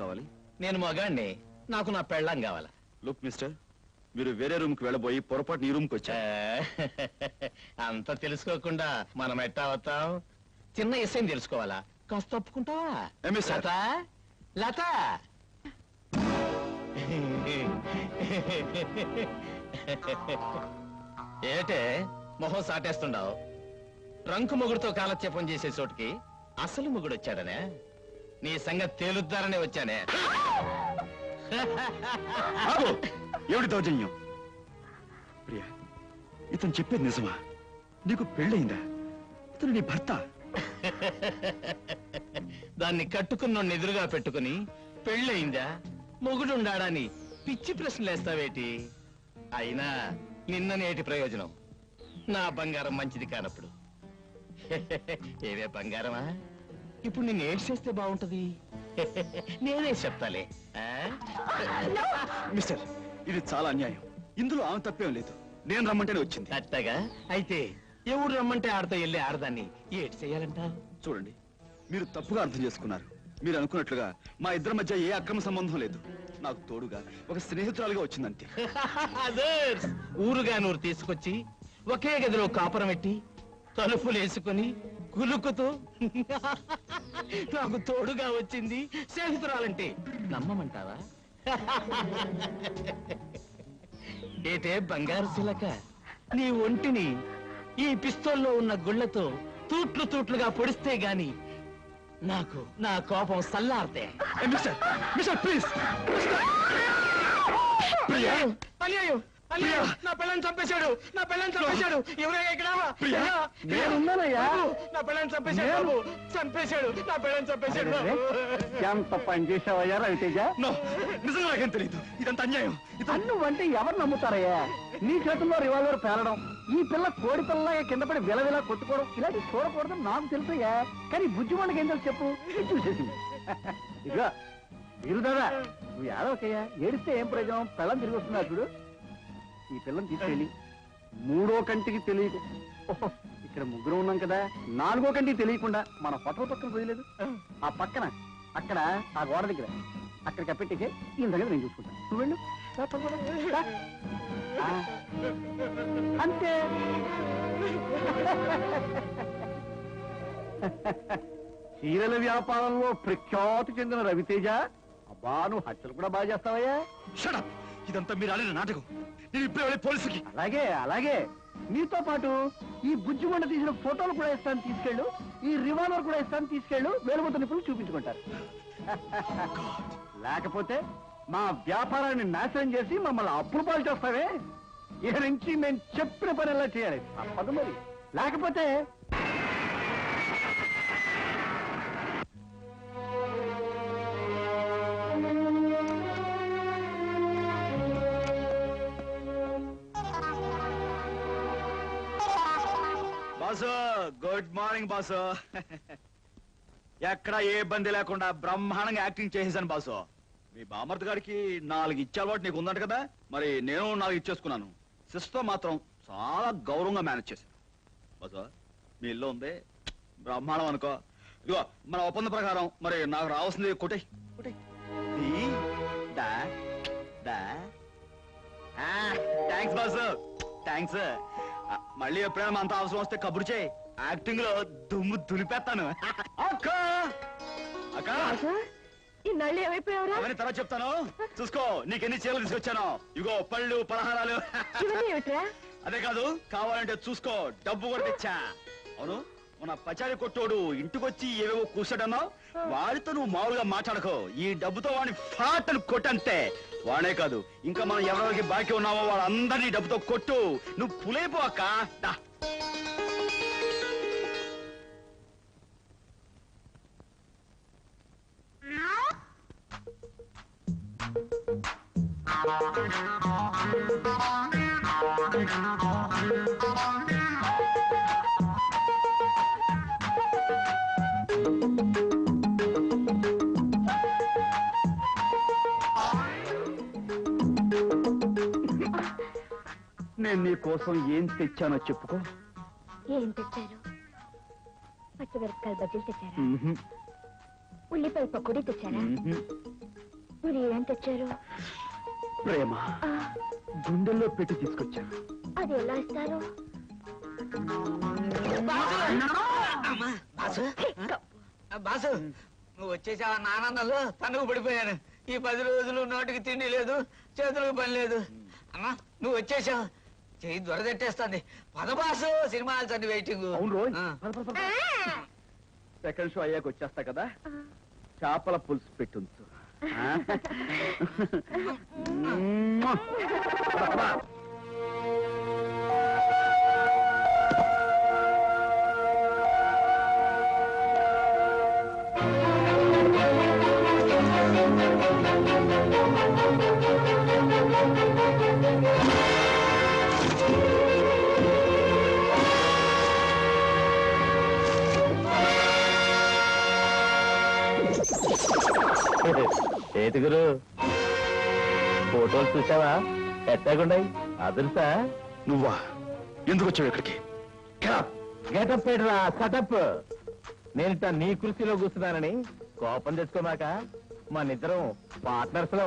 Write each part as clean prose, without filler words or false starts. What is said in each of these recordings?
కావాలి? నేను మగాణ్ణి, నాకు నా పెళ్ళాం కావాలా. లుక్ మిస్టర్, మీరు వేరే రూమ్ కి వెళ్ళబోయి పొరపాటు ఈ రూమ్ కి వచ్చా. అంత తెలుసుకోకుండా మనం ఎట్టా అవుతాం? చిన్న విషయం తెలుసుకోవాలా? కాస్త తప్పుకుంటావా? లత లత ఏటే మొహం సాటేస్తుండవు? రంకు మొగుడుతో కాలక్షేపం చేసే చోటుకి అసలు మొగుడు వచ్చాడనే? నీ సంగతి తేలుద్దారనే వచ్చానే. ఏమిటి దౌర్జన్యం? ప్రియా, ఇతను చెప్పేది నిజమా? నీకు పెళ్ళయిందా? ఇతను నీ భర్త? దాన్ని కట్టుకున్న ఎదురుగా పెట్టుకుని పెళ్ళయిందా, మొగుడుండాడని పిచ్చి ప్రశ్నలు వేస్తావేటి? అయినా నిన్ననేటి ప్రయోజనం? నా బంగారం మంచిది కానప్పుడు. ఏవే బంగారమా, ఇప్పుడు నిన్ను ఏడ్ చేస్తే బాగుంటది. నేనే చెప్తాలే. మిస్టర్, ఇది చాలా అన్యాయం. ఇందులో ఆమె తప్పేం లేదు. నేను రమ్మంటేనే వచ్చింది. అట్టగా అయితే ఎవడు రమ్మంటే ఆడతా వెళ్ళి ఆడదాన్ని ఏడ్ చేయాలంట? చూడండి, మీరు తప్పుగా అర్థం చేసుకున్నారు. మీరు అనుకున్నట్లుగా మా ఇద్దరి మధ్య ఏ అక్రమ సంబంధం లేదు. నాకు తోడుగా ఒక స్నేహితురాలుగా వచ్చిందంతే. ఊరుగా నూరు తీసుకొచ్చి ఒకే గదిలో కాపురం పెట్టి తలుపులు వేసుకుని కులుకుతూ నాకు తోడుగా వచ్చింది స్నేహితురాలంటే నమ్మమంటావా? ఏటే బంగారు శిలక, నీ ఒంటిని ఈ పిస్తోల్లో ఉన్న గుళ్లతో తూట్లు తూట్లుగా పొడిస్తే గాని నాకు నా కోపం సల్లార్తే. ప్లీజ్, నా పిల్లని చంపేశాడు, నా పిల్లని చంపేశాడు. ఎవరయ్యా ఇక్కడ? నేనున్నానయ్యా. నా పిల్లని చంపేశాడు, చంపేశాడు, నా పిల్లని చంపేశాడు. ఎంత పని చేసావయ్యా రవితేజ? నిజంగా నాకేం తెలియదు. ఇదంత అన్యాయం. నువ్వంటే ఎవరు నమ్ముతారయ్యా? నీ చేతుల్లో రివాల్వర్ పేలడం, ఈ పిల్ల కోడి పిల్లగా కింద పడి విలవిలా కొట్టుకోవడం ఇలాంటి చూడకూడదని నాకు తెలుసయ్యా. కానీ బుజ్జిమండకి ఏం తెలుసు చెప్పు? చూసేసింది. ఇదిగా వీరు దాదా, నువ్వు ఏడవకయ్యా. ఏడిస్తే ఏం ప్రయోజనం? పిల్లని తిరిగి వస్తున్నా చూడు. ఈ పిల్లని తీసుకెళ్ళి మూడో కంటికి తెలియదు, ఇక్కడ ముగ్గురు ఉన్నాం కదా, నాలుగో కంటికి తెలియకుండా మన ఫోటో పక్కన పోయలేదు, ఆ పక్కన అక్కడ ఆ గోడ దగ్గర అక్కడికి అప్పెట్టికే ఈ దగ్గర నేను చూసుకుంటాను. నువ్వు వెళ్ళు. అంతే. చీరల వ్యాపారంలో ప్రఖ్యాతి చెందిన రవితేజ, అబ్బా నువ్వు హత్యలు కూడా బాగా చేస్తావయ్యా. ఇదంతా మీరు ఆడిన నాటకం. నేను ఇప్పుడే వెళ్ళి పోలీసుకి. అలాగే అలాగే, మీతో పాటు ఈ బుజ్జిమండ తీసిన ఫోటోలు కూడా ఇస్తాను, తీసుకెళ్ళు. ఈ రివాల్వర్ కూడా ఇస్తాను, తీసుకెళ్ళు. వేలుముద్ర నిపుణులు చూపించుకుంటారు. లేకపోతే మా వ్యాపారాన్ని నాశనం చేసి మమ్మల్ని అప్పులు పాలు చేస్తావే. ఇక నుంచి మేము చెప్పిన పని ఎలా చేయాలి, తప్పదు మరి. లేకపోతే బాసు, గుడ్ మార్నింగ్ బాసు. ఎక్కడ ఏ ఇబ్బంది లేకుండా బ్రహ్మాండంగా యాక్టింగ్ చేసేసాను బాసు. మీ బామర్ది గారికి 4 ఇచ్చే అలవాటు నీకు ఉందంట కదా, మరి నేను 4 ఇచ్చేసుకున్నాను. సిస్టర్ మాత్రం చాలా గౌరవంగా మేనేజ్ చేశాను బాసు. మీ ఇల్లు ఉంది, బ్రహ్మాండం అనుకో. ఇదిగో మన ఒప్పంద ప్రకారం మరి నాకు రావాల్సింది కొట్టే. Thanks boss, thanks. మళ్ళీ ఎప్పుడైనా అంత అవసరం వస్తే కబురు చేయి. యాక్టింగ్ లో దుమ్ము దులిపేస్తాను. అక్క అక్క, ఇన్నాళ్ళు ఏమైపోయావురా? అవన్నీ తర్వాత చెప్తాను, చూసుకో. నీకెన్ని చీరలు తీసుకొచ్చాను. ఇగో పళ్ళు, పలహారాలు. అదే కాదు, కావాలంటే చూసుకో, డబ్బు కూడా తెచ్చా. అవును, మన పచారీ కొట్టోడు ఇంటికొచ్చి ఏవేవో కూర్చోడన్నావు, వాడితో నువ్వు మామూలుగా మాట్లాడకో. ఈ డబ్బుతో వాడిని ఫాట్ అని కొట్టంతే. వాడే కాదు, ఇంకా మనం ఎవరెవరికి బాకీ ఉన్నామో వాళ్ళందరినీ డబ్బుతో కొట్టు. నువ్వు పులైపో అక్క. నేను నీ కోసం ఏం తెచ్చానో చెప్పుకో. ఏం తెచ్చారు? పచ్చిమిరపకాయలు బజ్జీలు తెచ్చారా? ఉల్లిపాయ పకోడీ తెచ్చారా? మరి ఏం తెచ్చారు? ప్రేమ గుండెల్లో పెట్టి తీసుకొచ్చాను. అది ఎలా ఇస్తారు? బాసు నువ్వు వచ్చేసావా నానందలో తనుకు పడిపోయాను. ఈ 10 రోజులు నోటికి తిండి లేదు, చేతులకు పని లేదు. అమ్మా నువ్వు వచ్చేసావు, చెయ్యి దొరదెట్టేస్తుంది. పద బాసు, సినిమా హాల్స్ వెయిటింగ్. అవును రోజు సెకండ్ షో అయ్యాక వచ్చేస్తా కదా, చేపల పులుసు పెట్టుంచు. ఏటి గురు ఫోటోలు చూసావా? ఎట్టాగుండాయి అదురుసా? నువ్వా? ఎందుకు వచ్చావు ఇక్కడికి? గెటప్ పెట్టరా సెటప్. నేనిట నీ కుర్చీలో కూర్చున్నానని కోపం తెచ్చుకోమాక. మన ఇద్దరం పార్ట్నర్స్ లో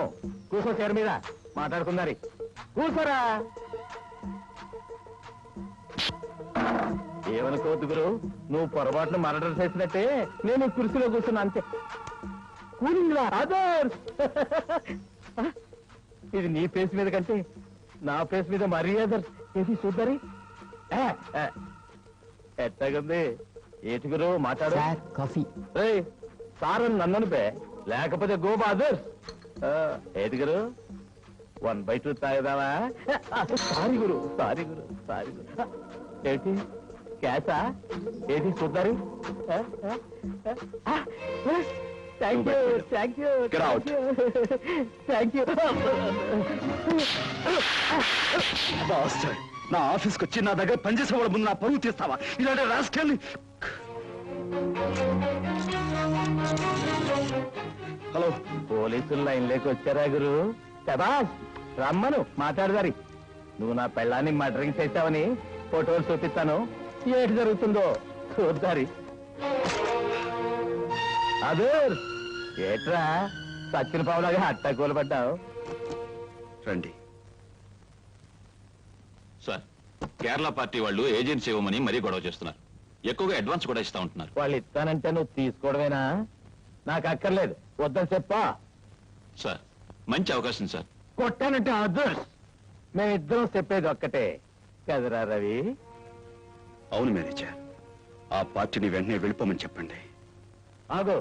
కూర్చో, చీర మీద మాట్లాడుకున్నారి. కూర్చోరా. ఏమనుకోవద్దు గురు, నువ్వు పొరపాటును మర్డర్ చేసినట్టే నేను ఈ కుర్చీలో కూర్చున్నా అంతే. Cooling others. ఇది నీ ఫేస్ మీద కంటే నా ఫేస్ మీద మరీ అదర్స్. ఏది చూద్దరి ఎట్టగుంది? ఏటి గురు మాట్లాడు. కాఫీ సార్ నన్ను అనిపే, లేకపోతే గో అదర్స్. ఏటి గురు 1/2 తాగదావా? సారీ గురు, సారీ గురు, సారీ గురు. ఏంటి క్యాసా? ఏది చూద్దరి? Thank you, thank you, Get out. Thank you. Bastard, నా ఆఫీస్కి వచ్చి నా దగ్గర పనిచేసే వాళ్ళ ముందు నా పరువు తీస్తావా? ఇలాంటి రాస్కెళ్ళి. హలో, పోలీసులు లైన్లోకి వచ్చారా గురు? శబాష్, రమ్మను మాట్లాడదారి. నువ్వు నా పెళ్ళాన్ని మర్డరింగ్ చేశావని ఫోటోలు చూపిస్తాను, ఏటి జరుగుతుందో చూద్దారి. అదే ఏట్రా సచ్చిన పావులాగా అట్టా కూలబడ్డావు? రండి. సార్, కేరళ పార్టీ వాళ్ళు ఏజెన్సీ ఇవ్వమని మరీ గొడవ చేస్తున్నారు. ఎక్కువగా అడ్వాన్స్ కూడా ఇస్తా ఉంటున్నారు. వాళ్ళు ఇస్తానంటే నువ్వు తీసుకోవడమేనా? నాకు అక్కర్లేదు, వద్దని చెప్పా. సార్, మంచి అవకాశం సార్. కొట్టానంటే అదర్స్. మేమిద్దరం చెప్పేది ఒక్కటే కదరా రవి? అవును మేనేజర్, ఆ పార్టీని వెంటనే వెళ్ళిపోమని చెప్పండి. ఆగో.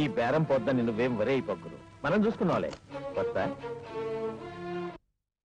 ఈ బేరం పొద్దని నువ్వేం వరే అయిపోకురు, మనం చూసుకున్నావులే. వస్తా.